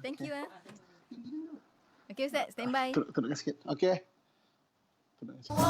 Thank you. Okay Ustaz, standby. Turunkan sikit. Okey. Turunkan sikit.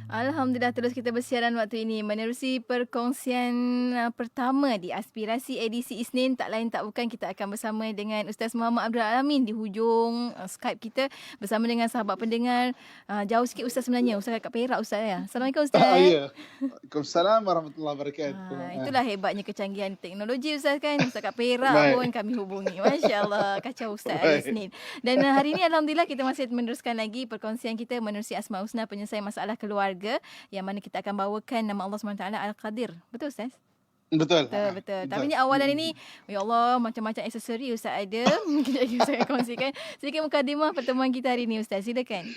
Alhamdulillah, terus kita bersiaran waktu ini menerusi perkongsian pertama di Aspirasi edisi Isnin. Tak lain tak bukan, kita akan bersama dengan Ustaz Muhammad Abdul Alamin di hujung Skype kita bersama dengan sahabat pendengar. Jauh sikit Ustaz sebenarnya, Ustaz kat Perak Ustaz ya. Assalamualaikum Ustaz. Ya. Waalaikumsalam warahmatullahi wabarakatuh. Itulah hebatnya kecanggihan teknologi Ustaz kan. Ustaz kat Perak pun kami hubungi. Masya Allah, kacau Ustaz hari Isnin. Dan hari ini Alhamdulillah kita masih meneruskan lagi perkongsian kita menerusi Asma Husna, penyelesaian masalah keluarga, yang mana kita akan bawakan nama Allah SWT Al-Qadir. Betul Ustaz? Betul. Betul. Tapi ni awalan ini, ya Allah, macam-macam aksesori Ustaz ada. Mungkin saya kongsikan sedikit mukadimah pertemuan kita hari ini Ustaz. Silakan.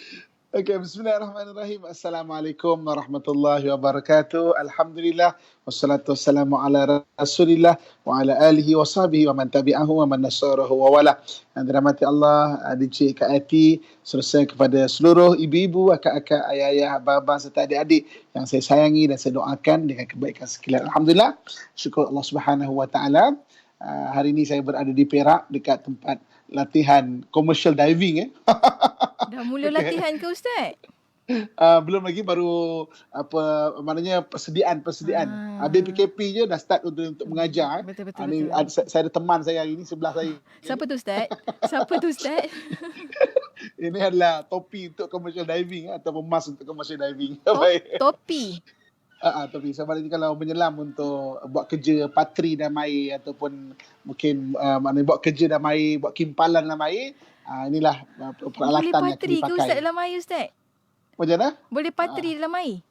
Okey, bismillahirrahmanirrahim. Assalamualaikum warahmatullahi wabarakatuh. Alhamdulillah wassalatu wassalamu ala Rasulillah wa ala alihi wa sahbihi wa man tabi'ahu wa man nasarahu wa wala. Yang dirahmati Allah, adik Kak Ati, serta kepada seluruh ibu-ibu, akak-akak, ayah-ayah, abang-abang serta adik-adik yang saya sayangi dan saya doakan dengan kebaikan sekalian. Alhamdulillah, syukur Allah Subhanahu wa taala. Hari ini saya berada di Perak dekat tempat latihan commercial diving. Dah mula latihan ke Ustaz? Belum lagi, baru persediaan. Habis PKP je dah start untuk mengajar. Betul. Saya ada teman saya hari ni sebelah saya. Siapa tu Ustaz? Ini adalah topi untuk commercial diving ataupun mask untuk commercial diving. Topi. Topi. Sebab ini kalau menyelam untuk buat kerja patri dalam air ataupun mungkin buat kerja dalam air, buat kimpalan dalam air, inilah peralatan yang dipakai. Boleh patri ke Ustaz dalam air Ustaz? Macam mana? Boleh patri dalam air?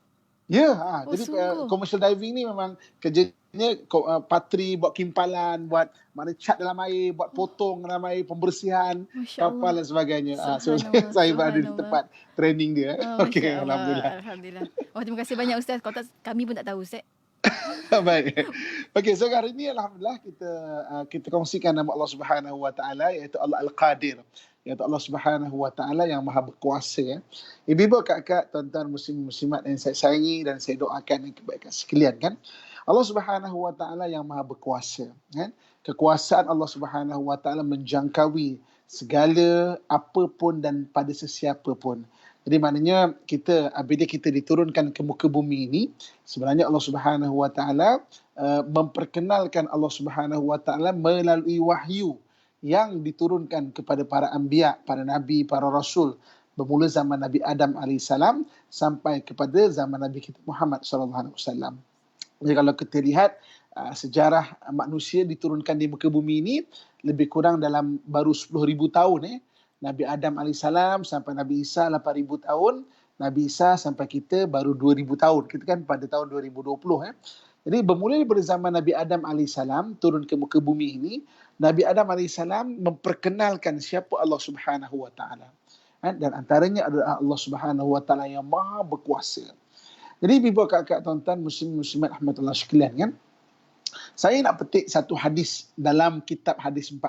Ya, jadi commercial diving ni memang kerjanya patri, buat kimpalan, buat cat dalam air, buat potong dalam air, pembersihan, kapal dan sebagainya. So saya berada di tempat training dia. Okey, Alhamdulillah. Terima kasih banyak Ustaz. Kalau tak, kami pun tak tahu Ustaz. Baik. Okey, so hari ini alhamdulillah kita kongsikan nama Allah Subhanahu wa taala, iaitu Allah Al-Qadir. Iaitu Allah Subhanahu wa taala yang Maha berkuasa. Ibu-ibu, kakak, tuan-tuan muslim-muslimat yang saya sayangi dan saya doakan yang kebaikan sekalian kan. Allah Subhanahu wa taala yang Maha berkuasa kan. Kekuasaan Allah Subhanahu wa taala menjangkaui segala apapun dan pada sesiapa pun. Jadi maknanya apabila kita diturunkan ke muka bumi ini, sebenarnya Allah Subhanahu wa taala memperkenalkan Allah Subhanahu wa taala melalui wahyu yang diturunkan kepada para anbiya, para nabi, para rasul, bermula zaman Nabi Adam AS sampai kepada zaman Nabi kita Muhammad SAW. Jadi kalau kita lihat sejarah manusia diturunkan di muka bumi ini lebih kurang dalam baru 10,000 tahun. Nabi Adam AS sampai Nabi Isa 8,000 tahun, Nabi Isa sampai kita baru 2,000 tahun. Kita kan pada tahun 2020. Jadi bermula daripada zaman Nabi Adam AS turun ke muka bumi ini, Nabi Adam AS memperkenalkan siapa Allah Subhanahu wa taala. Dan antaranya adalah Allah Subhanahu wa taala yang Maha berkuasa. Jadi ibu kakak tuan-tuan muslim-muslimat rahmatullah sekalian kan. Saya nak petik satu hadis dalam kitab hadis 40.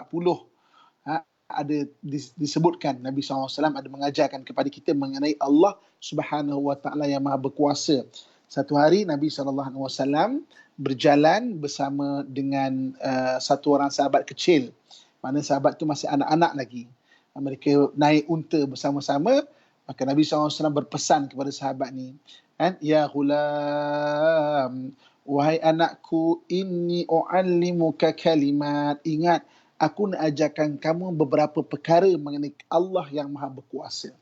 Ada disebutkan Nabi SAW ada mengajarkan kepada kita mengenai Allah Subhanahu wa taala yang Maha berkuasa. Satu hari Nabi SAW berjalan bersama dengan satu orang sahabat kecil. Mana sahabat tu masih anak-anak lagi. Mereka naik unta bersama-sama. Maka Nabi SAW berpesan kepada sahabat ni, ya ghulam, wahai anakku, inni u'allimuka kalimat. Ingat, aku nak ajarkan kamu beberapa perkara mengenai Allah yang Maha Berkuasa.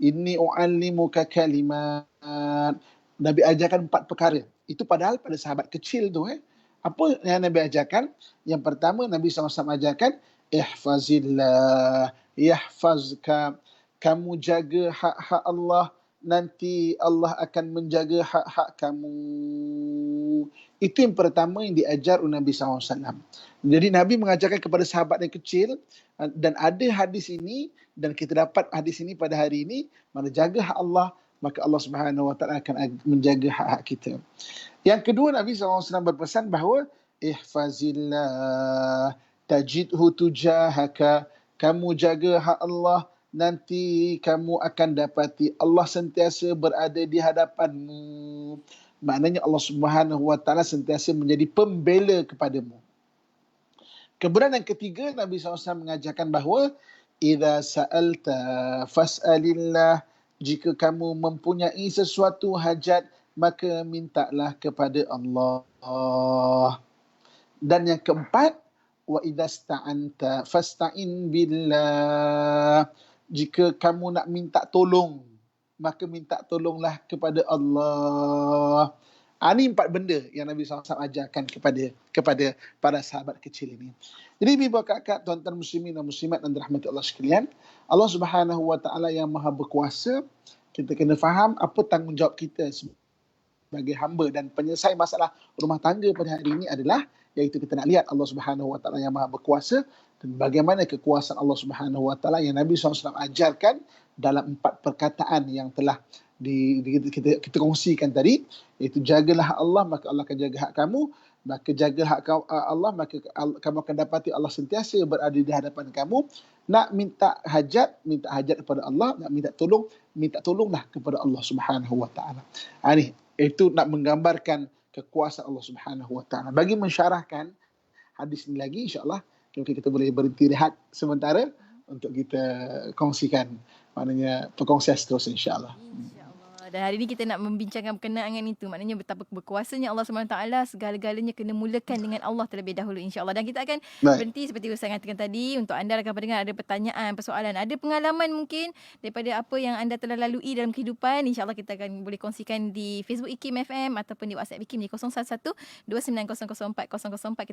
Inni u'allimuka kalimat. Nabi ajarkan 4 perkara. Itu padahal pada sahabat kecil tu. Apa yang Nabi ajarkan? Yang pertama, Nabi SAW ajarkan, ihfazillah, yahfazka. Kamu jaga hak-hak Allah, nanti Allah akan menjaga hak-hak kamu. Itu yang pertama yang diajar oleh Nabi SAW. Jadi Nabi mengajarkan kepada sahabat yang kecil, dan ada hadis ini, dan kita dapat hadis ini pada hari ini, mana jaga hak Allah, maka Allah Subhanahu Wa Taala akan menjaga hak-hak kita. Yang kedua, Nabi SAW berpesan bahawa ihfazillah tajidhu tujahaka. Kamu jaga hak Allah, nanti kamu akan dapati Allah sentiasa berada di hadapanmu. Maknanya Allah Subhanahu Wa Taala sentiasa menjadi pembela kepadamu. Kemudian yang ketiga, Nabi SAW mengajarkan bahawa idza sa'alta fas'alillah. Jika kamu mempunyai sesuatu hajat, maka mintalah kepada Allah. Dan yang keempat, wa idza sta'anta fasta'in billah. Jika kamu nak minta tolong, maka minta tolonglah kepada Allah. Ini 4 benda yang Nabi SAW ajarkan kepada para sahabat kecil ini. Jadi ibu kakak, tuan-tuan muslimin dan muslimat dan dirahmati Allah sekalian, Allah Subhanahu Wa Taala yang Maha Berkuasa, kita kena faham apa tanggungjawab kita sebagai hamba dan penyelesai masalah rumah tangga pada hari ini adalah, iaitu kita nak lihat Allah Subhanahu Wa Taala yang Maha Berkuasa dan bagaimana kekuasaan Allah Subhanahu Wa Taala yang Nabi SAW ajarkan dalam 4 perkataan yang telah kita kongsikan tadi, iaitu jagalah hak Allah, maka Allah akan jaga hak kamu. Maka jaga hak Allah, maka kamu akan dapati Allah sentiasa berada di hadapan kamu. Nak minta hajat kepada Allah. Nak minta tolonglah kepada Allah Subhanahu Wa Taala. Itu nak menggambarkan kekuasaan Allah Subhanahu Wa Taala. Bagi mensyarahkan hadis ini lagi, insya-Allah mungkin kita boleh berhenti rehat sementara untuk kita kongsikan, maknanya perkongsian seterusnya, insya-Allah. Dan hari ini kita nak membincangkan berkenaan dengan itu. Maknanya betapa berkuasanya Allah SWT. Segala-galanya kena mulakan dengan Allah terlebih dahulu, insya-Allah. Dan kita akan berhenti seperti Ustaz katakan tadi. Untuk anda rakan pendengar, ada pertanyaan, persoalan, ada pengalaman mungkin daripada apa yang anda telah lalui dalam kehidupan, insya-Allah kita akan boleh kongsikan di Facebook IKIM FM ataupun di WhatsApp IKIM di 0112900404.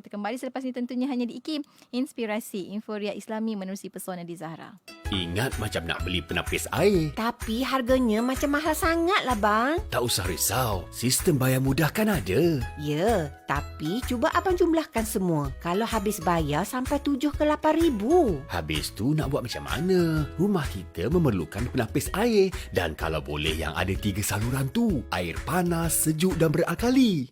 Kita kembali selepas ini tentunya hanya di IKIM, Inspirasi Inforia Islami menerusi pesona di Zahra. Ingat macam nak beli penapis air. Tapi harganya macam mahal sangatlah bang. Tak usah risau, sistem bayar mudah kan ada. Ya, tapi cuba abang jumlahkan semua. Kalau habis bayar sampai 7 ke 8 ribu. Habis tu nak buat macam mana? Rumah kita memerlukan penapis air. Dan kalau boleh yang ada 3 saluran tu. Air panas, sejuk dan beralkali.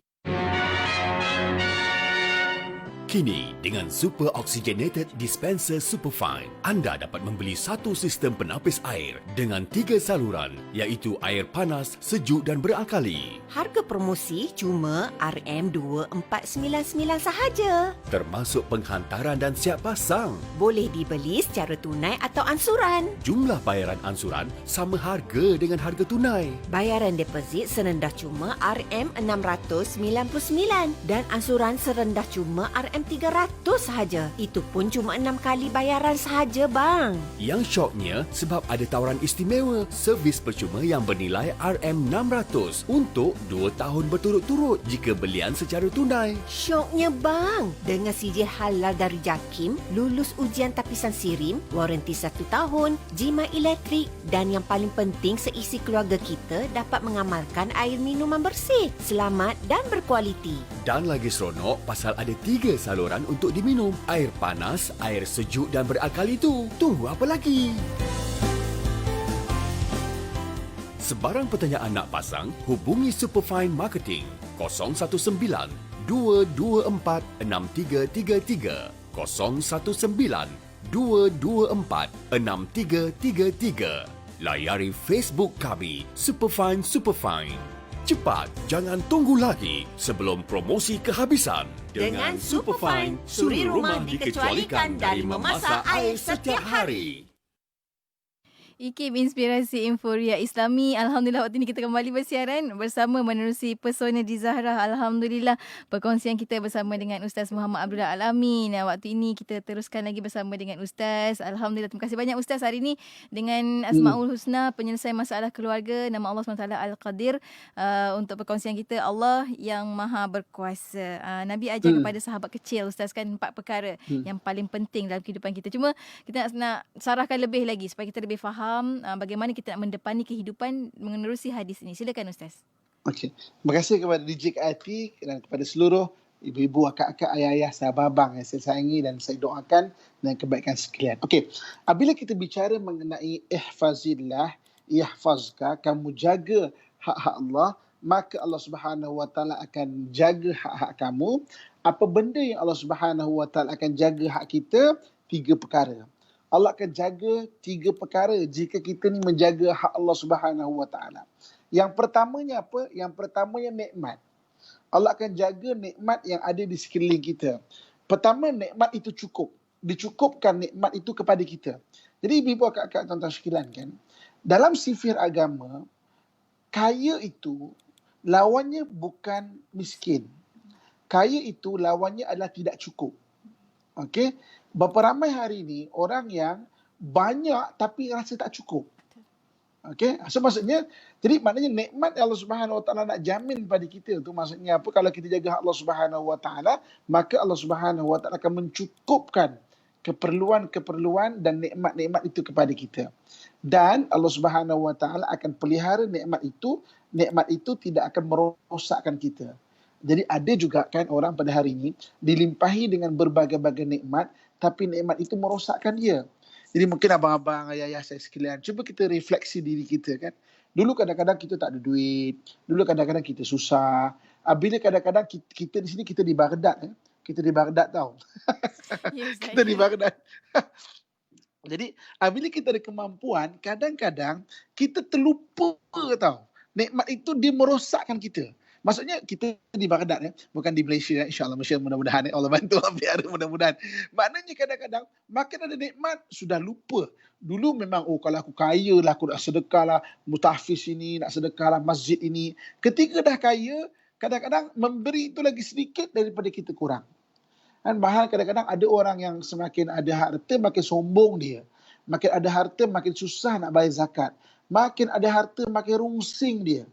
Kini, dengan Super Oxygenated Dispenser Superfine, anda dapat membeli satu sistem penapis air dengan 3 saluran, iaitu air panas, sejuk dan beralkali. Harga promosi cuma RM2499 sahaja. Termasuk penghantaran dan siap pasang. Boleh dibeli secara tunai atau ansuran. Jumlah bayaran ansuran sama harga dengan harga tunai. Bayaran deposit serendah cuma RM699 dan ansuran serendah cuma RM300 sahaja. Itu pun cuma 6 kali bayaran sahaja bang. Yang syoknya sebab ada tawaran istimewa, servis percuma yang bernilai RM600 untuk 2 tahun berturut-turut jika belian secara tunai. Syoknya bang, dengan sijil halal dari JAKIM, lulus ujian tapisan sirim, waranti 1 tahun, jimat elektrik dan yang paling penting seisi keluarga kita dapat mengamalkan air minuman bersih, selamat dan berkualiti. Dan lagi seronok pasal ada 3 saluran untuk diminum. Air panas, air sejuk dan beralkali tu. Tunggu apa lagi? Sebarang pertanyaan nak pasang, hubungi Superfine Marketing 019 224 6333 019 224 6333. Layari Facebook kami, Superfine. Cepat, jangan tunggu lagi sebelum promosi kehabisan. Dengan Superfine, suri rumah dikecualikan dari memasak air setiap hari. IKIM Inspirasi Inforia Islami. Alhamdulillah waktu ini kita kembali bersiaran bersama menerusi Pesona di Zahra. Alhamdulillah perkongsian kita bersama dengan Ustaz Muhammad Abdullah Al-Amin. Waktu ini kita teruskan lagi bersama dengan Ustaz. Alhamdulillah, terima kasih banyak Ustaz hari ini dengan Asmaul Husna, penyelesaian masalah keluarga, nama Allah SWT Al-Qadir. Untuk perkongsian kita, Allah yang Maha Berkuasa. Nabi ajar kepada sahabat kecil Ustaz kan 4 perkara yang paling penting dalam kehidupan kita. Cuma kita nak sarahkan lebih lagi supaya kita lebih faham bagaimana kita nak mendepani kehidupan menerusi hadis ini. Silakan Ustaz. Okey. Terima kasih kepada DJ Ati dan kepada seluruh ibu-ibu, akak-akak, ayah-ayah, sahabat abang yang saya sayangi dan saya doakan dan kebaikan sekalian. Okey. Apabila kita bicara mengenai ihfazillah, yahfazka, kamu jaga hak-hak Allah, maka Allah Subhanahu Wa Taala akan jaga hak-hak kamu. Apa benda yang Allah Subhanahu Wa Taala akan jaga hak kita? 3 perkara. Allah akan jaga 3 perkara jika kita ni menjaga hak Allah Subhanahu Wa Taala. Yang pertamanya apa? Yang pertamanya nikmat. Allah akan jaga nikmat yang ada di sekeliling kita. Pertama, nikmat itu cukup. Dicukupkan nikmat itu kepada kita. Jadi ibu-ibu, akak-akak, tuan-tuan sekalian kan, dalam sifir agama, kaya itu lawannya bukan miskin. Kaya itu lawannya adalah tidak cukup. Okey? Berapa ramai hari ini orang yang banyak tapi rasa tak cukup. Okey? So maksudnya, jadi maknanya nikmat Allah Subhanahu Wa Taala nak jamin pada kita tu, maksudnya apa? Kalau kita jaga Allah Subhanahu Wa Taala, maka Allah Subhanahu Wa Taala akan mencukupkan keperluan-keperluan dan nikmat-nikmat itu kepada kita. Dan Allah Subhanahu Wa Taala akan pelihara nikmat itu tidak akan merosakkan kita. Jadi ada juga kan orang pada hari ini dilimpahi dengan berbagai-bagai nikmat, tapi nikmat itu merosakkan dia. Jadi mungkin abang-abang, ayah-ayah saya sekalian, cuba kita refleksi diri kita kan. Dulu kadang-kadang kita tak ada duit, dulu kadang-kadang kita susah. Bila kadang-kadang kita di sini, kita di Baghdad. Kita di Baghdad tau. Yes, Kita di Baghdad. Jadi bila kita ada kemampuan, kadang-kadang kita terlupa tau. Nikmat itu dia merosakkan kita. Maksudnya kita di Baghdad bukan di Malaysia insya-Allah, Malaysia mudah-mudahan Allah bantu biar mudah-mudahan. Maknanya kadang-kadang makin ada nikmat sudah lupa. Dulu memang kalau aku kaya lah, aku nak sedekah lah, mutahfiz ini, nak sedekah lah masjid ini. Ketika dah kaya, kadang-kadang memberi itu lagi sedikit daripada kita kurang. Dan bahkan kadang-kadang ada orang yang semakin ada harta makin sombong dia. Makin ada harta makin susah nak bayar zakat. Makin ada harta makin rungsing dia.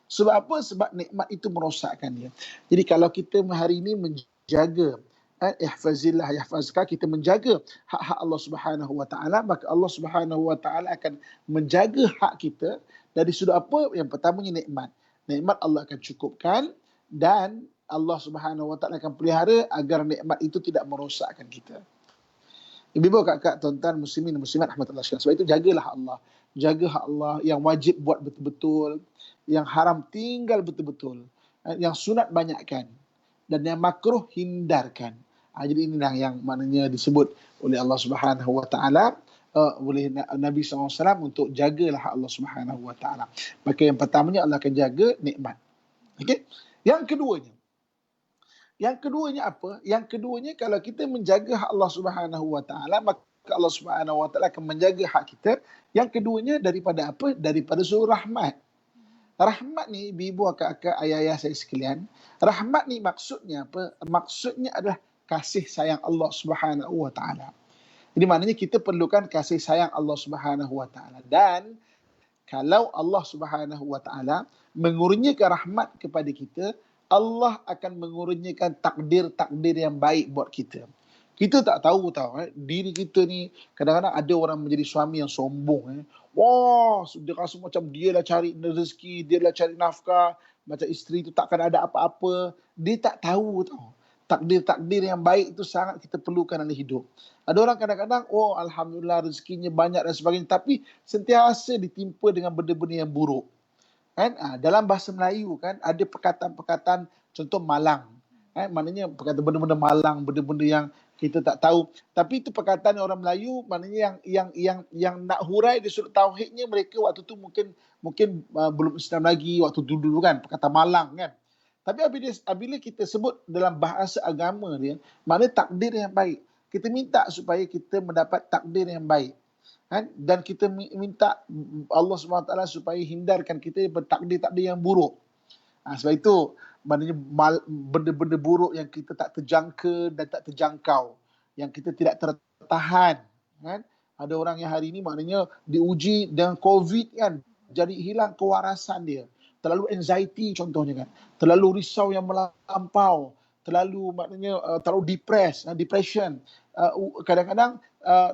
Sebab apa? Sebab nikmat itu merosakkan dia. Jadi kalau kita hari ini menjaga ihfazillah yahfazka, kita menjaga hak-hak Allah Subhanahu Wa Taala, maka Allah Subhanahu Wa Taala akan menjaga hak kita dari sudut apa? Yang pertamanya nikmat. Nikmat Allah akan cukupkan dan Allah Subhanahu Wa Taala akan pelihara agar nikmat itu tidak merosakkan kita. Ibu-ibu, kakak, tuan-tuan, muslimin dan muslimat rahmatullah sekalian. Sebab itu jagalah hak Allah. Jaga hak Allah, yang wajib buat betul-betul, yang haram tinggal betul-betul, yang sunat banyakkan dan yang makruh hindarkan. Jadi inilah yang maknanya disebut oleh Allah Subhanahu Wa Taala, oleh Nabi SAW untuk jagalah hak Allah Subhanahu Wa Taala. Maka yang pertamanya Allah akan jaga nikmat. Okey? Yang keduanya apa? Yang keduanya kalau kita menjaga hak Allah Subhanahu Wa Taala, maka Allah Subhanahu Wa Taala akan menjaga hak kita. Yang keduanya daripada apa? Daripada suri rahmat. Rahmat ni, ibu, akak-akak, ayah-ayah saya sekalian, rahmat ni maksudnya apa? Maksudnya adalah kasih sayang Allah Subhanahu Wa Taala. Jadi maknanya kita perlukan kasih sayang Allah Subhanahu Wa Taala. Dan kalau Allah Subhanahu Wa Taala mengurniakan rahmat kepada kita, Allah akan mengurniakan takdir-takdir yang baik buat kita. Kita tak tahu diri kita ni, kadang-kadang ada orang menjadi suami yang sombong. Wah, dia rasa macam dia lah cari rezeki, dia lah cari nafkah, macam isteri tu takkan ada apa-apa. Dia tak tahu takdir-takdir yang baik itu sangat kita perlukan dalam hidup. Ada orang kadang-kadang, alhamdulillah rezekinya banyak dan sebagainya, tapi sentiasa ditimpa dengan benda-benda yang buruk. Kan? Dalam bahasa Melayu kan ada perkataan-perkataan, contoh malang. Maknanya perkataan benda-benda malang, benda-benda yang kita tak tahu. Tapi itu perkataan orang Melayu, maknanya yang nak hurai di sudut tauhidnya, mereka waktu tu mungkin belum Islam lagi, waktu dulu kan, perkataan malang kan. Tapi apabila kita sebut dalam bahasa agama dia, maknanya takdir yang baik. Kita minta supaya kita mendapat takdir yang baik. Kan? Dan kita minta Allah SWT supaya hindarkan kita daripada takdir-takdir yang buruk. Sebab itu, maknanya benda-benda buruk yang kita tak terjangka dan tak terjangkau, yang kita tidak tertahan. Kan? Ada orang yang hari ini maknanya diuji dengan COVID kan, jadi hilang kewarasan dia. Terlalu anxiety contohnya kan. Terlalu risau yang melampau. Terlalu maknanya terlalu depression. Kadang-kadang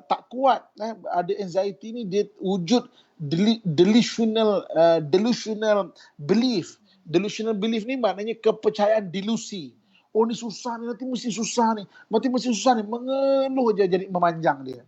tak kuat. Ada anxiety ni dia wujud delusional belief. Delusional belief ni maknanya kepercayaan delusi. Oh ni susah ni, nanti mesti susah ni. Nanti mesti susah ni. Mengeluh je jadi memanjang dia.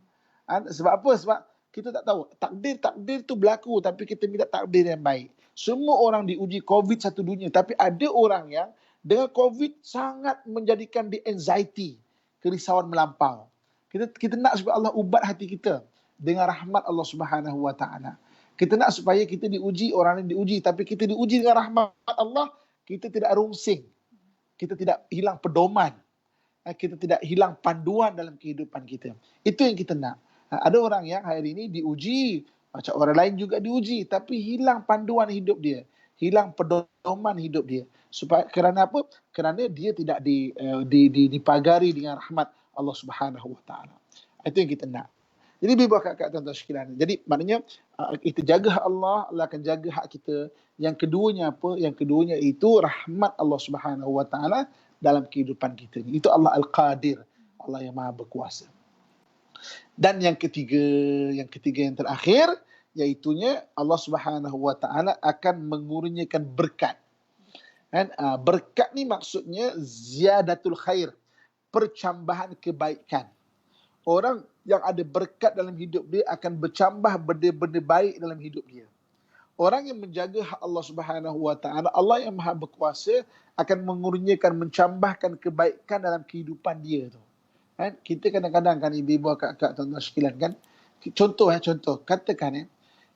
Sebab apa? Sebab kita tak tahu. Takdir tu berlaku tapi kita minta takdir yang baik. Semua orang diuji COVID satu dunia. Tapi ada orang yang dengan COVID sangat menjadikan dia anxiety. Kerisauan melampau. Kita nak supaya Allah ubat hati kita dengan rahmat Allah Subhanahu Wa Taala. Kita nak supaya kita diuji, orang lain diuji. Tapi kita diuji dengan rahmat Allah, kita tidak rungsing. Kita tidak hilang pedoman. Kita tidak hilang panduan dalam kehidupan kita. Itu yang kita nak. Ada orang yang hari ini diuji, macam orang lain juga diuji, tapi hilang panduan hidup dia, hilang pedoman hidup dia. Kerana apa? Kerana dia tidak dipagari dengan rahmat Allah Subhanahu Wa Taala. Itu yang kita nak. Jadi biar kakak tuan-tuan sekalian. Jadi maknanya kita jaga hak Allah, Allah akan jaga hak kita. Yang keduanya apa? Yang keduanya itu rahmat Allah Subhanahu Wa Taala dalam kehidupan kita. Itu Allah Al-Qadir, Allah yang Maha Berkuasa. Dan yang ketiga yang terakhir, iaitunya Allah Subhanahu Wa Taala akan mengurniakan berkat. Kan? Berkat ni maksudnya ziyadatul khair, percambahan kebaikan. Orang yang ada berkat dalam hidup dia akan bercambah benda-benda baik dalam hidup dia. Orang yang menjaga hak Allah Subhanahu Wa Taala, Allah yang Maha Berkuasa akan mengurniakan, mencambahkan kebaikan dalam kehidupan dia tu. Kan? Kita kadang-kadang kan ibu-ibu, kakak, tuan-tuan sekalian kan. Contoh katakan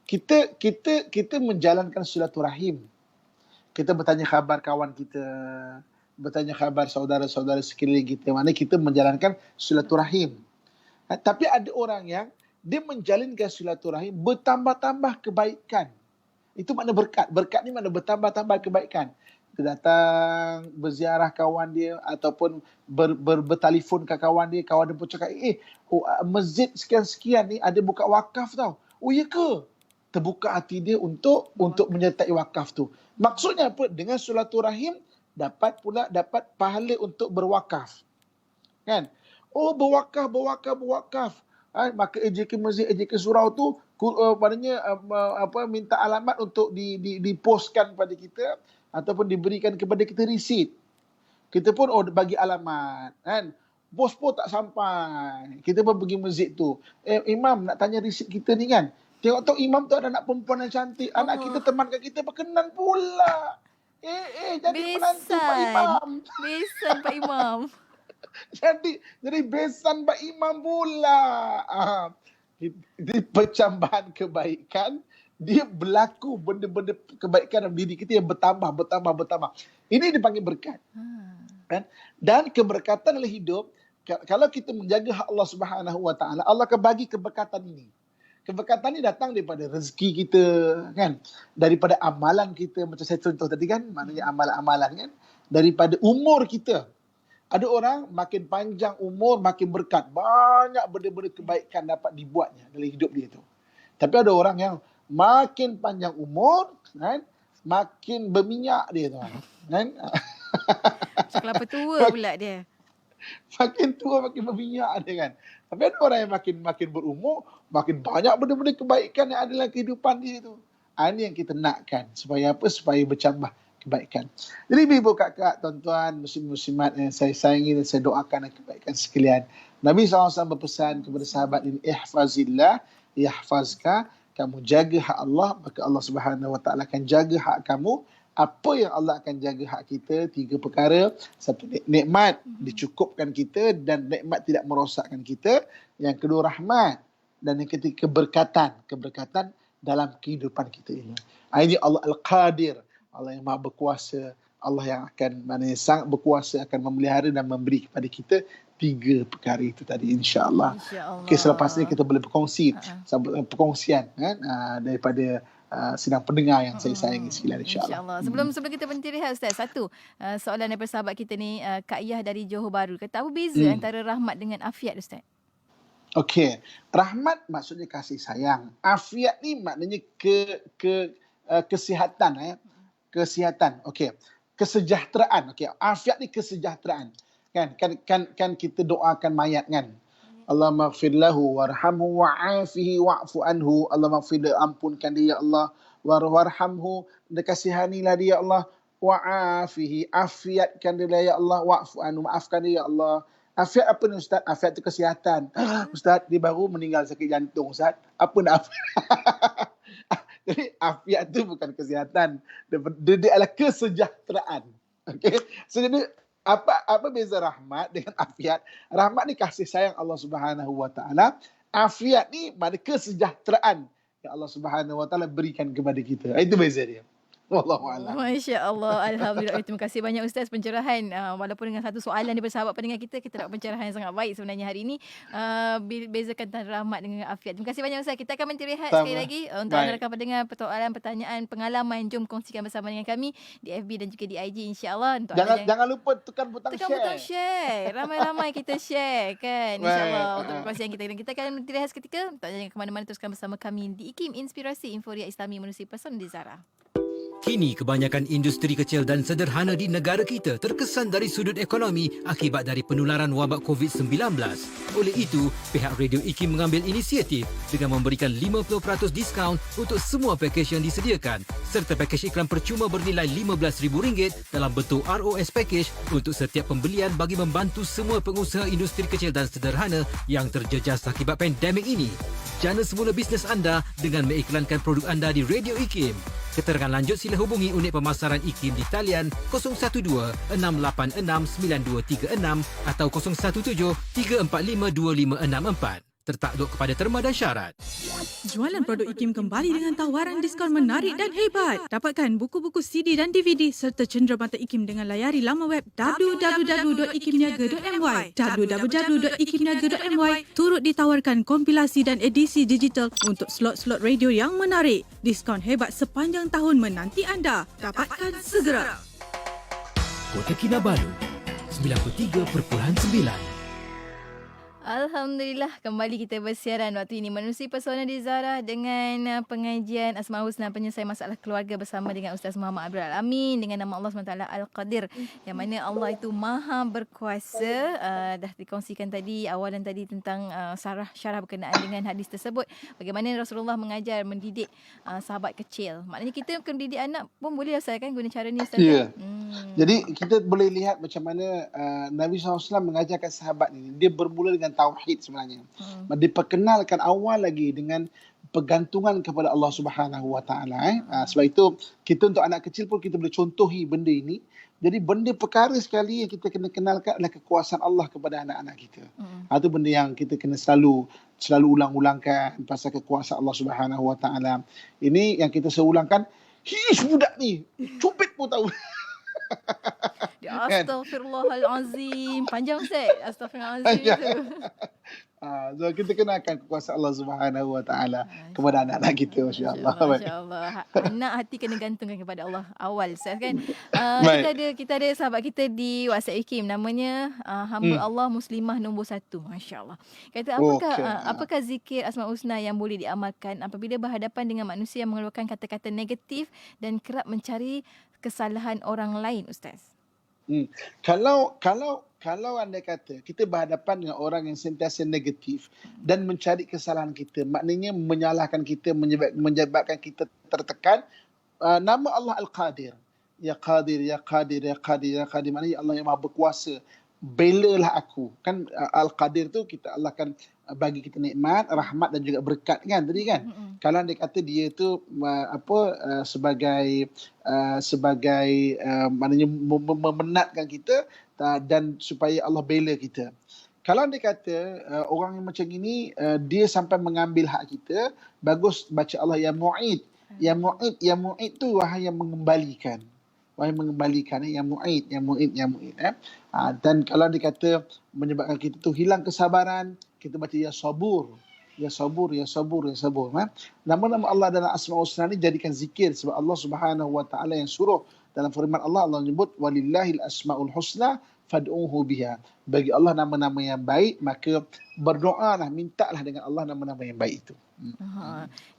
kita menjalankan silaturahim. Kita bertanya khabar kawan kita, bertanya khabar saudara-saudara sekeliling kita. Mana kita menjalankan silaturahim. Tapi ada orang yang dia menjalinkan silaturahim bertambah-tambah kebaikan. Itu makna berkat. Berkat ni makna bertambah-tambah kebaikan. Dia datang berziarah kawan dia ataupun bertelefon ke kawan dia pun cakap, masjid sekian-sekian ni ada buka wakaf tau. Oh ya ke? Terbuka hati dia untuk menyertai wakaf tu. Maksudnya apa? Dengan silaturahim dapat pahala untuk berwakaf. Kan? Oh berwakaf. Maka AJK Masjid, AJK Surau tu maknanya minta alamat untuk dipostkan pada kita ataupun diberikan kepada kita resit. Kita pun bagi alamat, kan? Bos pun tak sampai. Kita pun pergi masjid tu. Imam nak tanya resit kita ni kan. Tengok imam tu ada anak perempuan yang cantik. Anak kita, teman kat kita berkenan pula. Jadi penantu Pak Imam. Besan Pak Imam. jadi besan Pak Imam pula. Di percambahan kebaikan, dia berlaku benda-benda kebaikan dalam diri kita yang bertambah. Ini dipanggil berkat. Kan? Dan keberkatan dalam hidup, kalau kita menjaga hak Allah Subhanahu Wa Taala, Allah akan bagi keberkatan ini. Keberkatan ini datang daripada rezeki kita, kan? Daripada amalan kita, macam saya contoh tadi kan, maknanya amalan-amalan kan? Daripada umur kita. Ada orang makin panjang umur, makin berkat. Banyak benda-benda kebaikan dapat dibuatnya dalam hidup dia tu. Tapi ada orang yang makin panjang umur, kan, makin berminyak dia tu. Kan? Kelapa tua pula dia. Makin tua, makin berminyak dia kan. Tapi ada orang yang makin berumur, makin banyak benda-benda kebaikan yang ada dalam kehidupan dia tu. Ini yang kita nakkan. Supaya apa? Supaya bercambah kebaikan. Jadi ibu kakak, tuan-tuan, muslim-muslimat yang saya sayangi dan saya doakan kebaikan sekalian. Nabi SAW berpesan kepada sahabat ini, ihfazillah, yahfazka. Kamu jaga hak Allah, maka Allah Subhanahu Wa Taala akan jaga hak kamu. Apa yang Allah akan jaga hak kita? 3 perkara. Satu, nikmat dicukupkan kita dan nikmat tidak merosakkan kita. Yang kedua, rahmat. Dan yang ketiga, keberkatan dalam kehidupan kita ini. Ini Allah Al-Qadir, Allah yang Maha Berkuasa, Allah yang akan maknanya sangat berkuasa akan memelihara dan memberi kepada kita 3 perkara itu tadi, insya-Allah. InsyaAllah. Okey, selepas ni kita boleh berkongsi Ha-ha. perkongsian kan daripada sidang pendengar yang saya sayangi sekalian, insya-Allah. InsyaAllah. Sebelum kita berhenti rehat Ustaz, satu soalan daripada sahabat kita ni, Kak Iyah dari Johor Bahru. Kata apa beza antara rahmat dengan afiat Ustaz? Okey, rahmat maksudnya kasih sayang. Afiat ni maknanya kesihatan kesihatan. Okey. Kesejahteraan. Okey, afiat ni kesejahteraan. Kan kita doakan mayat kan. Allahumma ighfir lahu warhamhu wa'afihi wa'fu anhu. Allahumma ighfir lahu, ampunkan dia ya Allah, warhamhu, kasihanilah dia ya Allah, wa'afihi, afiatkan dia ya Allah, wa'fu anhu, maafkan dia ya Allah. Afiat apa ni Ustaz? Afiat tu kesihatan. Ustaz, dia baru meninggal sakit jantung Ustaz. Apa nak afiat? Jadi afiat tu bukan kesihatan. Dia adalah kesejahteraan. Okey. So jadi apa beza rahmat dengan afiat? Rahmat ni kasih sayang Allah Subhanahu Wa Taala. Afiat ni makna kesejahteraan yang Allah Subhanahu Wa Taala berikan kepada kita. Itu beza dia. Wallahu a'lam. Masya-Allah. Alhamdulillah. Terima kasih banyak Ustaz pencerahan. Walaupun dengan satu soalan daripada sahabat pendengar kita dapat pencerahan yang sangat baik sebenarnya hari ini. Bezakan antara rahmat dengan afiat. Terima kasih banyak Ustaz. Kita akan berhenti rehat sekali lagi untuk anda rakan pendengar, persoalan, pertanyaan, pengalaman, jom kongsikan bersama dengan kami di FB dan juga di IG, insya-Allah. Untuk Jangan lupa tekan butang share. Tekan butang share. Ramai-ramai kita share kan. InsyaAllah untuk perkongsian kita. Dan kita akan berhenti rehat seketika. Tak jangan ke mana-mana, teruskan bersama kami di IKIM, Inspirasi Inforia Islami Manusia Person di Zara. Kini kebanyakan industri kecil dan sederhana di negara kita terkesan dari sudut ekonomi akibat dari penularan wabak COVID-19. Oleh itu, pihak Radio IKIM mengambil inisiatif dengan memberikan 50% diskaun untuk semua pakej yang disediakan serta pakej iklan percuma bernilai RM15,000 dalam bentuk ROS package untuk setiap pembelian bagi membantu semua pengusaha industri kecil dan sederhana yang terjejas akibat pandemik ini. Jana semula bisnes anda dengan mengiklankan produk anda di Radio IKIM. Keterangan lanjut sila hubungi unit pemasaran IKIM di talian 012-686-9236 atau 017-345-2564. Tertakluk kepada terma dan syarat. Jualan produk IKIM kembali dengan tawaran diskaun menarik dan hebat. Dapatkan buku-buku CD dan DVD serta cenderamata IKIM dengan layari laman web www.ikimniaga.my. www.ikimniaga.my turut ditawarkan kompilasi dan edisi digital untuk slot-slot radio yang menarik. Diskaun hebat sepanjang tahun menanti anda. Dapatkan segera. Kota Kinabalu 93.9. Alhamdulillah, kembali kita bersiaran waktu ini Menerusi Pesona di Zara dengan pengajian Asmaul Husna, penyelesaian masalah keluarga bersama dengan Ustaz Muhammad Abdul Alamin dengan nama Allah SWT Al-Qadir, yang mana Allah itu maha berkuasa. Dah dikongsikan tadi awalan tadi tentang syarah berkenaan dengan hadis tersebut, bagaimana Rasulullah mengajar mendidik sahabat kecil. Maknanya kita mendidik anak pun boleh Ustaz kan, guna cara ni Ustaz. Ya. Jadi kita boleh lihat macam mana Nabi SAW mengajarkan sahabat ni. Dia bermula dengan tauhid sebenarnya. Diperkenalkan awal lagi dengan pergantungan kepada Allah Subhanahu Wa Taala. Sebab itu kita untuk anak kecil pun kita boleh contohi benda ini. Jadi benda perkara sekali yang kita kena kenalkan adalah kekuasaan Allah kepada anak-anak kita. Itu benda yang kita kena selalu ulang-ulangkan pasal kekuasaan Allah Subhanahu Wa Taala. Ini yang kita seulangkan. Hish, budak ni cupit pun tahu. Astaghfirullahalazim. Panjang Ustaz. Astaghfirullahalazim itu. So kita kenalkan kekuasaan Allah Subhanahu Wa Taala kepada anak-anak kita, masya-Allah. Masya-Allah. Anak hati kena gantungkan kepada Allah awal Ustaz kan. Kita ada sahabat kita di WhatsApp IKIM, namanya hamba Allah Muslimah nombor 1. Masya-Allah. Kata apakah zikir Asmaul Husna yang boleh diamalkan apabila berhadapan dengan manusia yang mengeluarkan kata-kata negatif dan kerap mencari kesalahan orang lain Ustaz? Kalau anda kata kita berhadapan dengan orang yang sentiasa negatif dan mencari kesalahan kita, maknanya menyalahkan kita, menyebabkan kita tertekan, nama Allah Al-Qadir. Ya Qadir, Ya Qadir, Ya Qadir, Ya Qadir. Maknanya Allah yang Maha Berkuasa. Belalah aku. Kan Al-Qadir tu Allah akan bagi kita nikmat, rahmat dan juga berkat kan tadi kan. Kalau dia kata dia tu sebagai maknanya memenatkan kita dan supaya Allah bela kita. Kalau dia kata orang yang macam ini dia sampai mengambil hak kita, bagus baca Allah ya Mu'id. Ya Mu'id tu wahai yang mengembalikan. wahai mengembalikan, yang mu'id, yang mu'id, yang mu'id. Dan kalau dikata menyebabkan kita tu hilang kesabaran, kita baca ya sabur. Ya sabur, ya sabur, ya sabur. Nama-nama Allah dalam Asmaul Husna ni jadikan zikir, sebab Allah Subhanahu wa taala yang suruh dalam firman Allah menyebut walillahil asmaul husna fad'uhu biha. Bagi Allah nama-nama yang baik, maka berdoalah, mintalah dengan Allah nama-nama yang baik itu.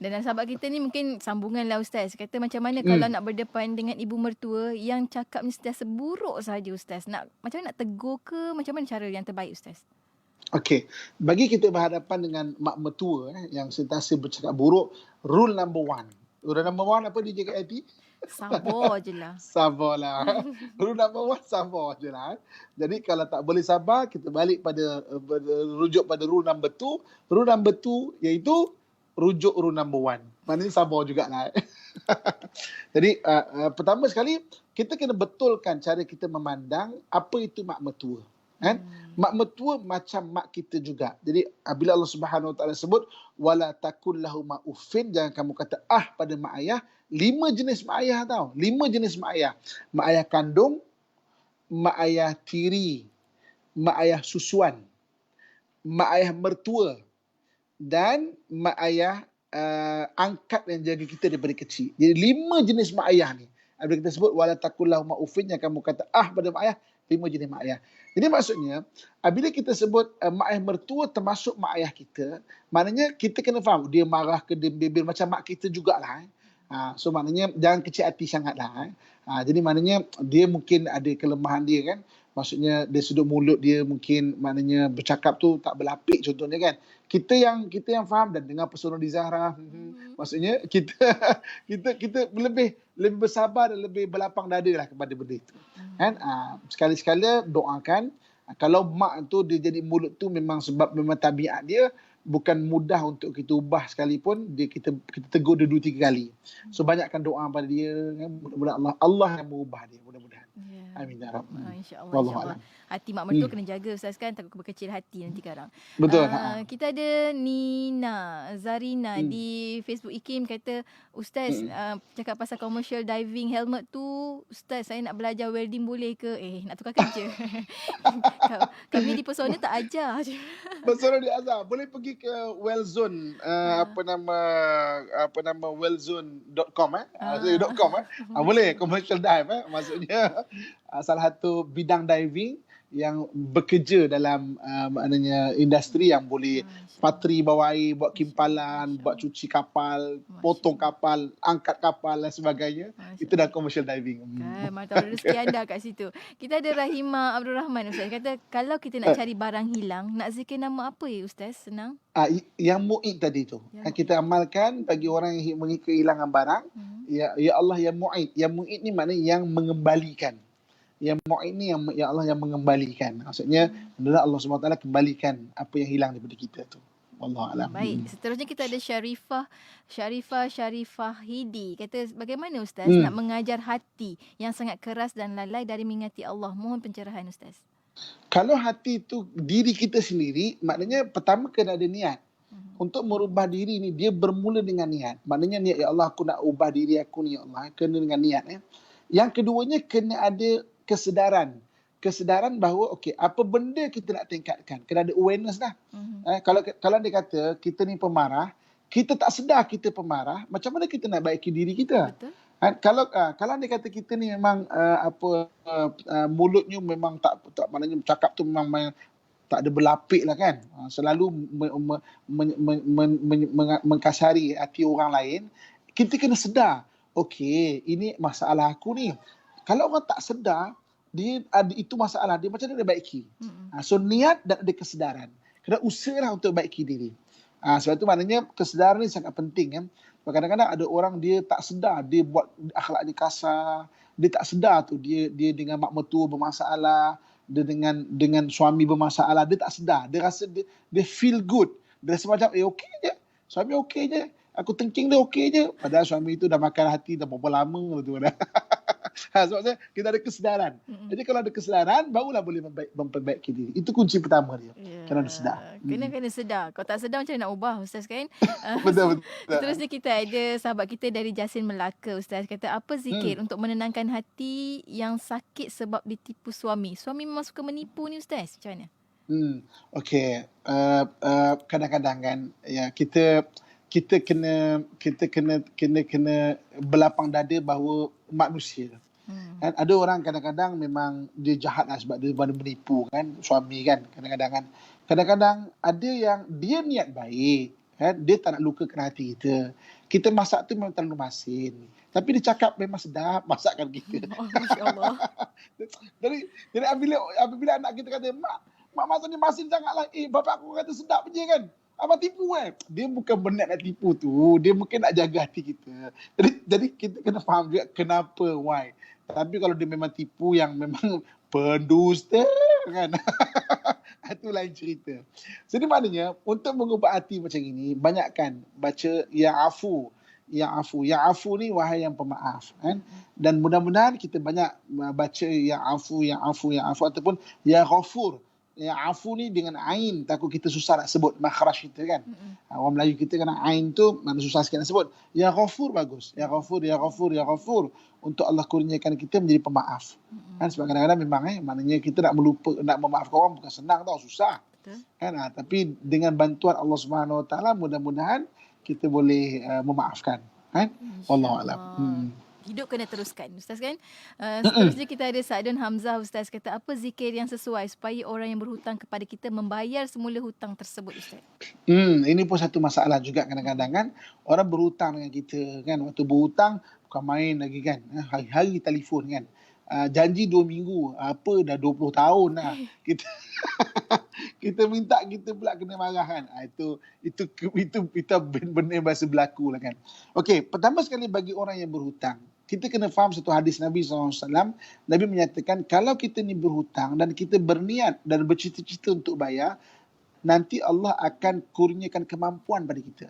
Dan sahabat kita ni mungkin sambunganlah Ustaz. Kata macam mana kalau nak berdepan dengan ibu mertua yang cakap sentiasa buruk saja Ustaz. Macam mana nak tegur ke? Macam mana cara yang terbaik Ustaz? Okey, bagi kita berhadapan dengan mak mertua yang sentiasa bercakap buruk, rule number 1. Rule number 1 apa di JKIT? Sabar je lah. Sabarlah. Rule number 1, sabar je lah. Jadi kalau tak boleh sabar, kita balik pada rujuk pada rule number 2. Rule number 2 iaitu rujuk rule number 1. Maknanya sabar jugalah. Jadi pertama sekali, kita kena betulkan cara kita memandang apa itu mak mertua. Kan? Mak mertua macam mak kita juga. Jadi bila Allah Subhanahu Wa Taala sebut wala takul lahum uffin, jangan kamu kata pada mak ayah. 5 jenis mak ayah tau. 5 jenis mak ayah. Mak ayah kandung, mak ayah tiri, mak ayah susuan, mak ayah mertua dan mak ayah angkat yang jaga kita daripada kecil. Jadi 5 jenis mak ayah ni. Bila kita sebut wala takul lahum uffin, yang kamu kata pada mak ayah, 5 jenis mak ayah. Jadi maksudnya, bila kita sebut mak ayah mertua termasuk mak ayah kita, maknanya kita kena faham, dia marah ke dia bebel macam mak kita jugalah. So maknanya jangan kecil hati sangatlah. Jadi maknanya dia mungkin ada kelemahan dia kan. Maksudnya dari sudut mulut dia mungkin maknanya bercakap tu tak berlapik contohnya kan. Kita yang faham dan dengar pesona di Zahra. Maksudnya kita lebih bersabar dan lebih berlapang dada lah kepada benda itu. Kan? Sekali-sekala doakan. Kalau mak tu dia jadi mulut tu memang tabiat dia, bukan mudah untuk kita ubah sekalipun, kita tegur dia 2-3 kali. So banyakkan doa pada dia kan, mudah-mudahan Allah yang mengubah dia, mudah-mudahan. Amin ya Rabb. InsyaAllah. Insya hati mak mertua kena jaga Ustaz kan, takut berkecil hati nanti sekarang. Betul. Kita ada Nina Zarina di Facebook IKIM kata, Ustaz cakap pasal commercial diving helmet tu, Ustaz saya nak belajar welding boleh ke? Nak tukar kerja. Kami di Pesona tak ajar. Pesona di Azhar. Boleh pergi ke Wellzone, wellzone.com boleh commercial dive maksudnya salah satu bidang diving yang bekerja dalam maknanya industri yang boleh patri bawah air, buat kimpalan, buat cuci kapal, potong kapal, angkat kapal dan sebagainya. Itu dah commercial diving. Mantap, rezeki anda kat situ. Kita ada Rahimah Abdul Rahman Ustaz. Kata kalau kita nak cari barang hilang, nak zikir nama apa Ustaz? Senang. Yang mu'id tadi tu. Kita amalkan bagi orang yang kehilangan barang. Ya Allah yang mu'id. Yang mu'id ni maknanya yang mengembalikan. Yang mu'id ni yang Allah yang mengembalikan. Maksudnya adalah Allah SWT kembalikan apa yang hilang daripada kita tu. Wallahualam. Baik, seterusnya kita ada Syarifah Hidi. Kata bagaimana Ustaz nak mengajar hati yang sangat keras dan lalai dari mengingati Allah? Mohon pencerahan Ustaz. Kalau hati tu diri kita sendiri, maknanya pertama kena ada niat. Untuk merubah diri ni dia bermula dengan niat. Maknanya niat, ya Allah aku nak ubah diri aku ni ya Allah, kena dengan niat. Yang keduanya kena ada kesedaran bahawa okey, apa benda kita nak tingkatkan, kena ada awareness dah. Kalau dia kata kita ni pemarah, kita tak sedar kita pemarah, macam mana kita nak baiki diri kita? Betul. Kalau dia kata kita ni memang mulutnya memang tak maknanya bercakap tu memang tak ada berlapik lah kan, selalu mengkasari hati orang lain, kita kena sedar, okey, ini masalah aku ni. Kalau orang tak sedar, dia ada itu masalah dia, macam mana dia baiki? So niat dan ada kesedaran. Kena usahalah untuk baiki diri. Sebab itu maknanya kesedaran ni sangat penting kan. Kadang-kadang ada orang dia tak sedar, dia buat akhlak dia kasar, dia tak sedar tu dia dengan mak mertua bermasalah, dia dengan suami bermasalah, dia tak sedar. Dia rasa dia feel good. Dia rasa macam okey je. Suami okey je. Aku thinking dia okey je. Padahal suami itu dah makan hati dah berapa lama tu dah. Sebab saya kita ada kesedaran. Jadi kalau ada kesedaran, barulah boleh memperbaiki diri. Itu kunci pertama dia. Kena sedar. Kena sedar. Kalau tak sedar macam mana nak ubah Ustaz kan? Betul. Seterusnya kita ada sahabat kita dari Jasin Melaka Ustaz. Kata apa zikir untuk menenangkan hati yang sakit sebab ditipu suami. Suami memang suka menipu ni Ustaz. Macam mana? Okey. Kadang-kadang kan ya kita kena berlapang dada bahawa manusia. Kan ada orang kadang-kadang memang dia jahat lah sebab dia menipu kan suami kan kadang-kadang kan. Kadang-kadang ada yang dia niat baik kan, dia tak nak lukakan hati kita. Kita masak tu memang terlalu masin. Tapi dia cakap memang sedap masakan kita. Masya-Allah. Jadi apabila anak kita kata, Mak masak ni masin sangatlah. Bapak aku kata sedap je kan. Abang tipu Dia bukan berniat nak tipu tu. Dia mungkin nak jaga hati kita. Jadi kita kena faham juga kenapa, why. Tapi kalau dia memang tipu yang memang pendusta kan. Itu lain cerita. Jadi maknanya untuk mengubah hati macam ini, banyakkan baca ya afu. Ya afu ni wahai yang pemaaf kan. Dan mudah-mudahan kita banyak baca ya afu ataupun ya ghafur. Ya afu ni dengan ain, takut kita susah nak sebut makhraj kita kan. Orang Melayu kita kena ain tu mana susah sikit nak sebut. Ya ghafur bagus. Ya ghafur. Untuk Allah kurniakan kita menjadi pemaaf. Kan sebab kadang-kadang memang maknanya kita nak memaafkan orang bukan senang tau, susah. Kan tapi dengan bantuan Allah Subhanahu Wa Taala mudah-mudahan kita boleh memaafkan. Kan? Wallahu a'lam. Hidup kena teruskan Ustaz kan. Seterusnya kita ada Sa'dun Hamzah Ustaz. Kata apa zikir yang sesuai supaya orang yang berhutang kepada kita membayar semula hutang tersebut Ustaz. Ini pun satu masalah juga kadang-kadang kan. Orang berhutang dengan kita kan. Waktu berhutang bukan main lagi kan. Hari-hari telefon kan. Janji 2 minggu. Apa dah 20 tahun lah. Kita minta kita pula kena marah kan. Itu benar-benar bahasa berlaku lah kan. Okey, pertama sekali bagi orang yang berhutang, kita kena faham satu hadis Nabi SAW. Nabi menyatakan kalau kita ni berhutang dan kita berniat dan bercita-cita untuk bayar, nanti Allah akan kurniakan kemampuan pada kita.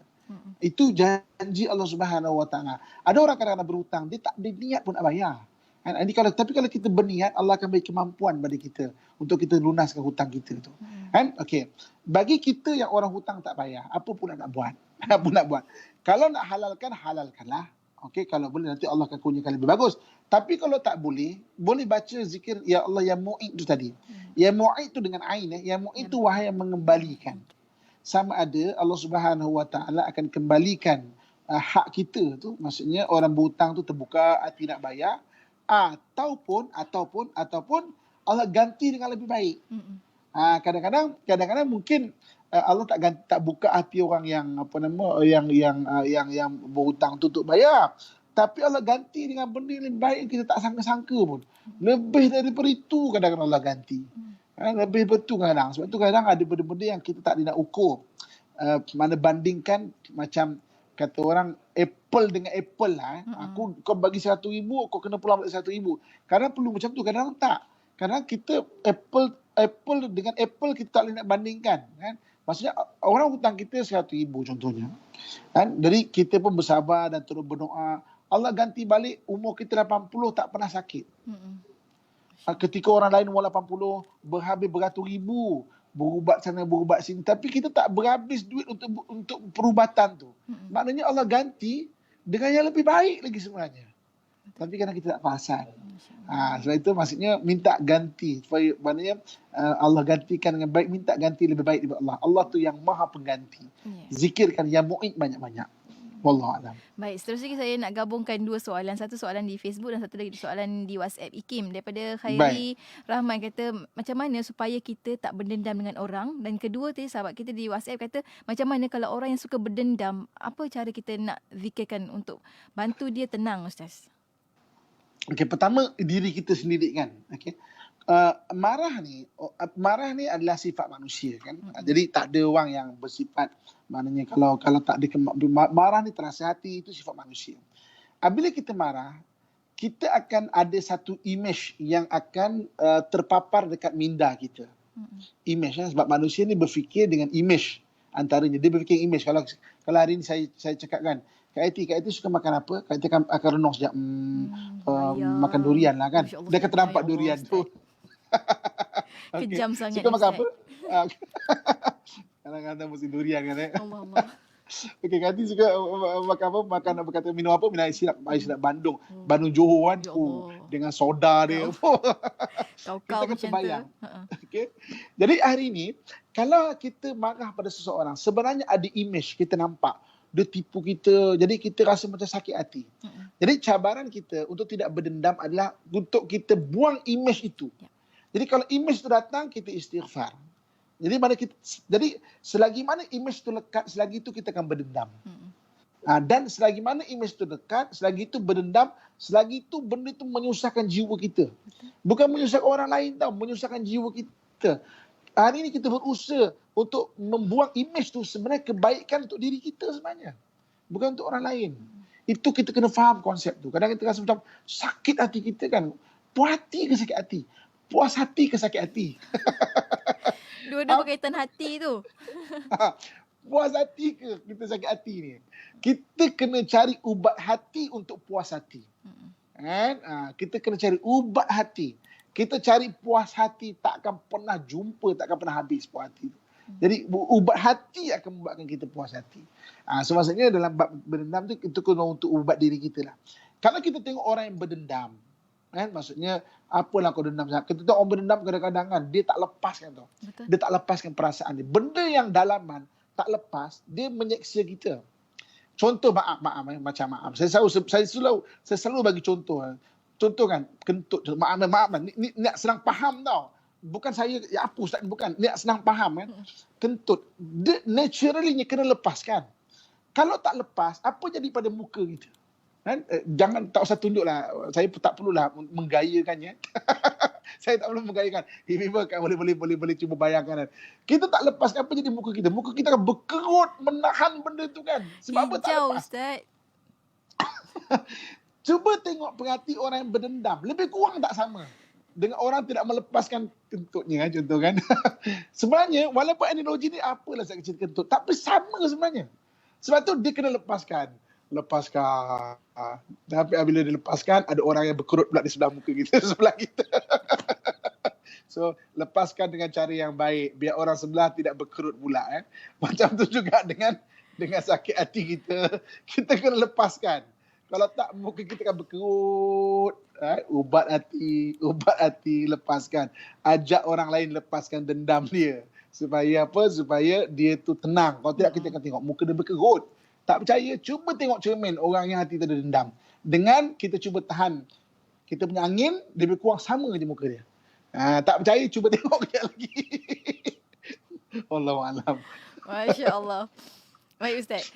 Itu janji Allah Subhanahu Wa Taala. Ada orang kadang-kadang berhutang, dia tak ada niat pun nak bayar. Tapi kalau kita berniat, Allah akan beri kemampuan pada kita untuk kita lunaskan hutang kita tu. Kan? Okey. Bagi kita yang orang hutang tak bayar, apa pun nak buat. Kalau nak halalkan, halalkanlah. Okey, kalau boleh nanti Allah akan kurniakan lebih bagus. Tapi kalau tak boleh baca zikir ya Allah ya Mu'id tu tadi. Ya Mu'id tu dengan ain ya Mu'id tu wahai yang mengembalikan. Sama ada Allah Subhanahu Wa Taala akan kembalikan hak kita tu, maksudnya orang berhutang tu terbuka hati nak bayar, ataupun Allah ganti dengan lebih baik. Kadang-kadang mungkin Allah tak buka hati orang yang yang berhutang tu untuk bayar, tapi Allah ganti dengan benda yang lebih baik yang kita tak sangka-sangka pun. Lebih daripada itu kadang-kadang Allah ganti. Lebih betul kadang. Sebab tu kadang ada benda-benda yang kita tak nak ukur. Mana bandingkan macam kata orang apple dengan apple lah. Kau bagi 100,000, kau kena pulang balik 100,000. Kadang perlu macam tu, kadang tak. Kadang kita apple dengan apple kita tak boleh nak bandingkan kan. Maksudnya orang hutang kita 100,000 contohnya. Kan? Jadi kita pun bersabar dan terus berdoa. Allah ganti balik umur kita 80 tak pernah sakit. Ketika orang lain umur 80 berhabis beratus ribu, berubat sana berubat sini, tapi kita tak berhabis duit untuk perubatan tu. Maknanya Allah ganti dengan yang lebih baik lagi sebenarnya. Tapi kerana kita tak perasan. Sebab itu maksudnya minta ganti. Supaya maknanya Allah gantikan dengan baik, minta ganti lebih baik daripada Allah. Allah tu yang maha pengganti. Zikirkan ya Mu'id banyak-banyak. Wallahualam. Baik, seterusnya saya nak gabungkan 2 soalan. Satu soalan di Facebook dan satu lagi soalan di WhatsApp IKIM. Daripada Khairi Rahman kata, macam mana supaya kita tak berdendam dengan orang? Dan kedua tadi sahabat kita di WhatsApp kata, macam mana kalau orang yang suka berdendam, apa cara kita nak zikirkan untuk bantu dia tenang Ustaz? Okey, pertama diri kita sendiri kan. Okey. Marah ni adalah sifat manusia kan. Jadi tak ada orang yang bersifat, maknanya kalau tak ada marah ni terasa hati, itu sifat manusia. Apabila kita marah, kita akan ada satu image yang akan terpapar dekat minda kita. Image kan? Sebab manusia ni berfikir dengan image antaranya. Dia berfikir image. Kalau hari ni saya cakap kan, Kak Eti suka makan apa? Kak Eti akan renung sekejap. Ayam. Makan durian lah kan. Masya Allah, Dia kata Ustaz. nampak Ya Allah, durian tu. Ustaz. Kejam sangat Suka ni, makan Ustaz. apa? Kadang-kadang mesti durian kan. Allah. Okey, Kak Eti suka makan apa? Makan apa kata minum apa? Minum air sirap Bandung. Bandung Johor kan. Ya Allah. Dengan soda dia. Kau Kita akan macam tu. terbayang. Okay. Jadi hari ini, kalau kita marah pada seseorang, sebenarnya ada image kita nampak. Dia tipu kita, jadi kita rasa macam sakit hati. Jadi cabaran kita untuk tidak berdendam adalah untuk kita buang image itu. Ya. Jadi kalau image itu datang, kita istighfar. Jadi selagi mana image itu lekat, selagi itu kita akan berdendam. Dan selagi mana image itu dekat, selagi itu berdendam, selagi itu benda itu menyusahkan jiwa kita. Bukan menyusahkan orang lain tau, menyusahkan jiwa kita. Hari ini kita berusaha untuk membuang image tu sebenarnya kebaikan untuk diri kita sebenarnya. Bukan untuk orang lain. Itu kita kena faham konsep tu. Kadang kita rasa macam sakit hati kita kan. Puas hati ke sakit hati? Puas hati ke sakit hati? Dua-dua berkaitan hati tu. Puas hati ke kita sakit hati ni? Kita kena cari ubat hati untuk puas hati. Kan? Kita kena cari ubat hati. Kita cari puas hati, tak akan pernah jumpa, tak akan pernah habis puas hati tu. Jadi ubat hati akan membuatkan kita puas hati. So maksudnya dalam bab berdendam tu, itu kena untuk ubat diri kita lah. Kalau kita tengok orang yang berdendam, kan, maksudnya apalah kau dendam sangat. Kita tengok orang berdendam kadang-kadang kan, dia tak lepaskan tau. Betul. Dia tak lepaskan perasaan dia. Benda yang dalaman tak lepas, dia menyeksa kita. Contoh maaf, macam maaf. Saya selalu bagi contoh. Contoh kan, kentut. Maaf, ni nak senang faham tau. Bukan saya, ya apa Ustaz, bukan. Ni nak senang faham kan. Kentut. Dia naturally kena lepaskan. Kalau tak lepas, apa jadi pada muka kita? Kan? Jangan, tak usah tunjuklah. Saya tak perlulah menggayakannya. Saya tak perlu menggayakan. Ibu kan boleh cuba bayangkan kan. Kita tak lepaskan, apa jadi muka kita? Muka kita akan berkerut menahan benda tu kan. Sebab apa tak Hijau, lepas? Ustaz. Cuba tengok perhati orang yang berdendam. Lebih kurang tak sama dengan orang tidak melepaskan kentutnya, contoh kan. Sebenarnya, walaupun analogi ni apalah saya kecil kentut, tapi sama sebenarnya. Sebab tu dia kena lepaskan. Tapi bila dilepaskan, ada orang yang berkerut pula di sebelah muka kita, sebelah kita. So, lepaskan dengan cara yang baik. Biar orang sebelah tidak berkerut pula. Macam tu juga dengan sakit hati kita. Kita kena lepaskan. Kalau tak, muka kita akan berkerut. Ubat hati, lepaskan. Ajak orang lain lepaskan dendam dia. Supaya apa? Supaya dia tu tenang. Kalau tidak, kita akan tengok muka dia berkerut. Tak percaya, cuba tengok cermin orang yang hati tu ada dendam. Dengan kita cuba tahan kita punya angin, dia lebih kurang sama je muka dia. Tak percaya, cuba tengok kejap lagi. Wallahualam. Masya Allah. Baik Ustaz,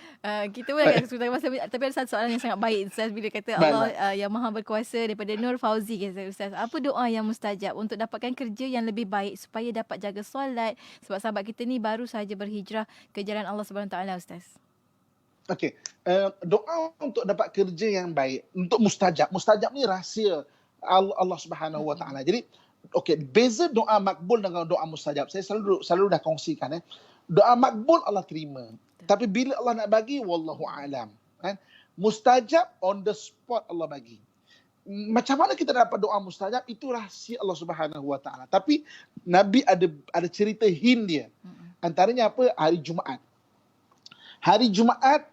kita pun agak kesulitan masa, tapi ada satu soalan yang sangat baik Ustaz bila kata Allah yang maha berkuasa, daripada Nur Fauzi kata Ustaz. Apa doa yang mustajab untuk dapatkan kerja yang lebih baik supaya dapat jaga solat, sebab sahabat kita ni baru sahaja berhijrah ke jalan Allah Subhanahu Taala Ustaz. Okey, doa untuk dapat kerja yang baik, untuk mustajab. Mustajab ni rahsia Allah Subhanahu Wa Taala. Jadi, okey, beza doa makbul dengan doa mustajab. Saya selalu dah kongsikan. Doa makbul Allah terima. Tapi bila Allah nak bagi, wallahu alam. Mustajab on the spot Allah bagi. Macam mana kita dapat doa mustajab, itu rahsia Allah Subhanahu Wa Taala. Tapi Nabi ada cerita hint dia. Antaranya apa? Hari Jumaat. Hari Jumaat,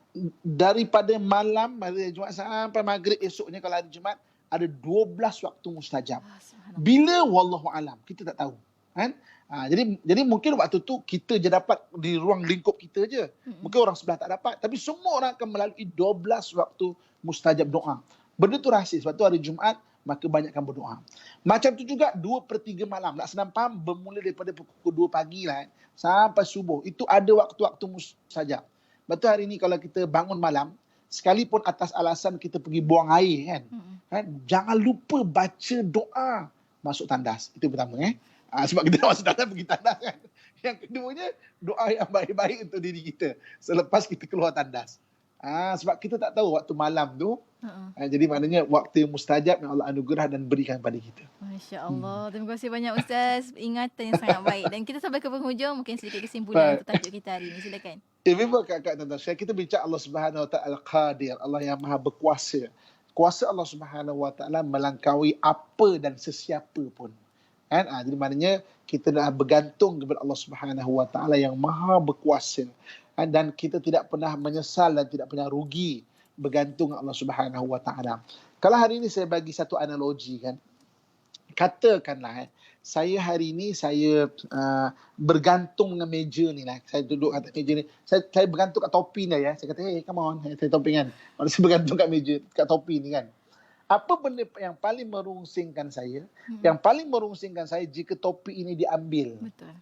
daripada malam hari Jumaat sampai maghrib esoknya, kalau hari Jumaat, ada 12 waktu mustajab. Bila? Wallahu alam. Kita tak tahu. Kan? Jadi mungkin waktu tu kita je dapat di ruang lingkup kita je. Mungkin orang sebelah tak dapat. Tapi semua orang akan melalui 12 waktu mustajab doa. Benda tu rahsia. Sebab tu hari Jumaat, maka banyakkan berdoa. Macam tu juga 2/3 malam. Nak senang faham, bermula daripada pukul 2 pagi lah, sampai subuh. Itu ada waktu-waktu mustajab. Sebab tu hari ni kalau kita bangun malam, sekalipun atas alasan kita pergi buang air kan, jangan lupa baca doa masuk tandas. Itu pertama. Sebab kita nak masuk tandas, pergi tandas kan. Yang keduanya, doa yang baik-baik untuk diri kita selepas kita keluar tandas. Sebab kita tak tahu waktu malam tu. Jadi maknanya waktu yang mustajab yang Allah anugerah dan berikan kepada kita. Masya Allah. Terima kasih banyak Ustaz. Ingatan yang sangat baik. Dan kita sampai ke penghujung. Mungkin sedikit kesimpulan untuk tajuk kita hari ini. Silakan. Memang kakak tuan-tuan, kita bincang Allah Subhanahu Wa Taala Qadir, Allah yang Maha berkuasa. Kuasa Allah Subhanahu Wa Taala melangkaui apa dan sesiapa pun. Kan? Jadi maknanya kita dah bergantung kepada Allah Subhanahu Wa Taala yang Maha berkuasa. Dan kita tidak pernah menyesal dan tidak pernah rugi bergantung Allah Subhanahu Wa Taala. Kalau hari ini saya bagi satu analogi kan. Katakanlah saya hari ini saya bergantung dengan meja ni lah. Saya duduk atas meja ni. Saya bergantung kat topi ni ya. Saya kata, hey, come on. Saya topi kan. Saya bergantung kat meja, kat topi ni kan. Apa benda yang paling merungsingkan saya? Yang paling merungsingkan saya jika topi ini diambil. Betul.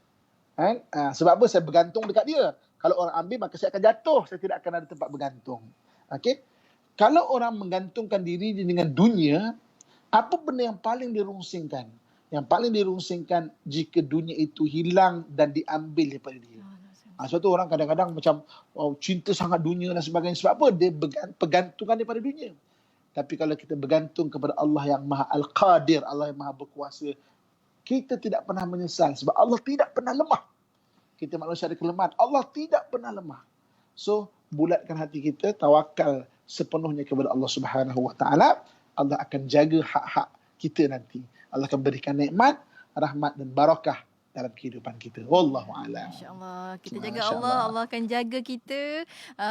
Kan? Sebab apa? Saya bergantung dekat dia. Kalau orang ambil, maka saya akan jatuh. Saya tidak akan ada tempat bergantung. Okay? Kalau orang menggantungkan diri dengan dunia, apa benda yang paling dirungsingkan? Yang paling dirungsingkan jika dunia itu hilang dan diambil daripada dia. Sebab tu orang kadang-kadang macam cinta sangat dunia dan sebagainya. Sebab apa? Dia bergantungan daripada dunia. Tapi kalau kita bergantung kepada Allah yang Maha Al-Qadir, Allah yang Maha Berkuasa, kita tidak pernah menyesal. Sebab Allah tidak pernah lemah. Kita manusia ada kelemahan. Allah tidak pernah lemah. So, bulatkan hati kita, tawakal sepenuhnya kepada Allah Subhanahu Wa Taala. Allah akan jaga hak-hak kita nanti. Allah akan berikan nikmat, rahmat dan barakah dalam kehidupan kita. Wallahu a'lam. Masya-Allah. Kita jaga Allah, Allah akan jaga kita.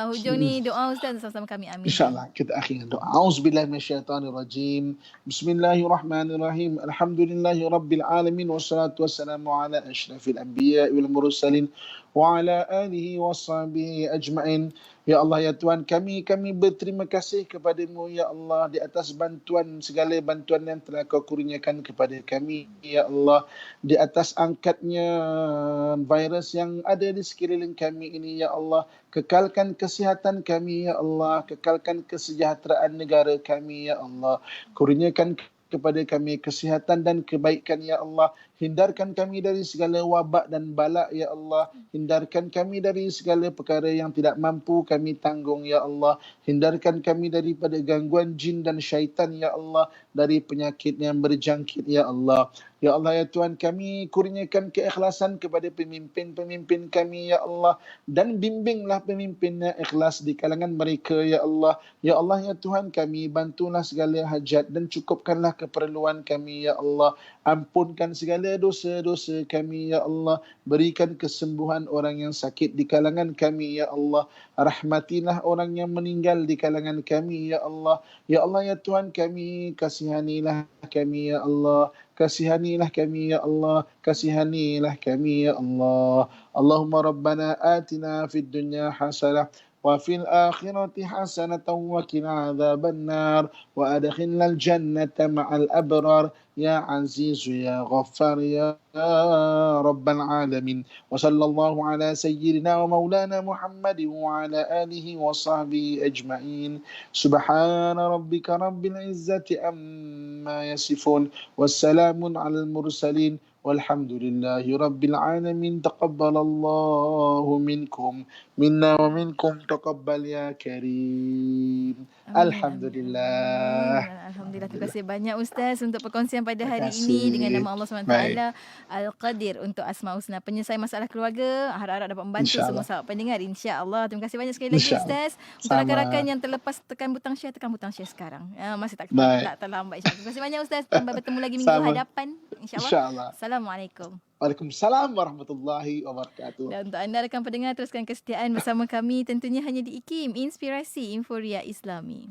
Hujung ni doa Ustaz sama-sama kami. Amin. InsyaAllah kita akhirkan doa. A'udzubillahi minasyaitanirrajim. Bismillahirrahmanirrahim. Alhamdulillahi rabbil alamin wassalatu wassalamu ala asyrafil anbiya'i wal mursalin wa ala alihi washabihi ajma'in. Ya Allah, ya Tuhan kami berterima kasih kepadamu, ya Allah, di atas segala bantuan yang telah kau kurniakan kepada kami, ya Allah, di atas angkatnya virus yang ada di sekeliling kami ini, ya Allah. Kekalkan kesihatan kami, ya Allah. Kekalkan kesejahteraan negara kami, ya Allah. Kurniakan kepada kami kesihatan dan kebaikan, ya Allah. Hindarkan kami dari segala wabak dan balak, ya Allah. Hindarkan kami dari segala perkara yang tidak mampu kami tanggung, ya Allah. Hindarkan kami daripada gangguan jin dan syaitan, ya Allah. Dari penyakit yang berjangkit, ya Allah. Ya Allah, ya Tuhan kami, kurniakan keikhlasan kepada pemimpin-pemimpin kami, ya Allah. Dan bimbinglah pemimpinnya ikhlas di kalangan mereka, ya Allah. Ya Allah, ya Tuhan kami, bantulah segala hajat dan cukupkanlah keperluan kami, ya Allah. Ampunkan segala dosa-dosa kami, ya Allah. Berikan kesembuhan orang yang sakit di kalangan kami, ya Allah. Rahmatilah orang yang meninggal di kalangan kami, ya Allah. Ya Allah, ya Tuhan kami, kasihanilah kami, ya Allah. Kasihanilah kami, ya Allah. Kasihanilah kami, ya Allah. Allahumma rabbana atina fid dunya hasanah وفي الآخرة حسنة وقنا عذاب النار وأدخلنا الجنة مع الأبرار يا عزيز يا غفار يا رب العالمين وصلى الله على سيدنا ومولانا محمد وعلى آله وصحبه أجمعين سبحان ربك رب العزة عما يصفون والسلام على المرسلين والحمد لله رب العالمين تقبل الله منكم منا ومنكم تقبل يا كريم. Alhamdulillah. Alhamdulillah. Terima kasih banyak Ustaz untuk perkongsian pada hari ini dengan nama Allah SWT Al-Qadir untuk Asmaul Husna. Penyelesaian masalah keluarga, harap-harap dapat membantu semua sahabat pendengar, insya-Allah. Terima kasih banyak sekali lagi Ustaz. Untuk rakan-rakan yang terlepas tekan butang share sekarang. Masih tak terlambat, insya-Allah. Terima kasih banyak Ustaz. Sampai bertemu lagi minggu hadapan, insya-Allah. Assalamualaikum. Waalaikumsalam warahmatullahi wabarakatuh. Dan untuk anda rakan pendengar, teruskan kesetiaan bersama kami tentunya hanya di IKIM, Inspirasi Inforia Islami.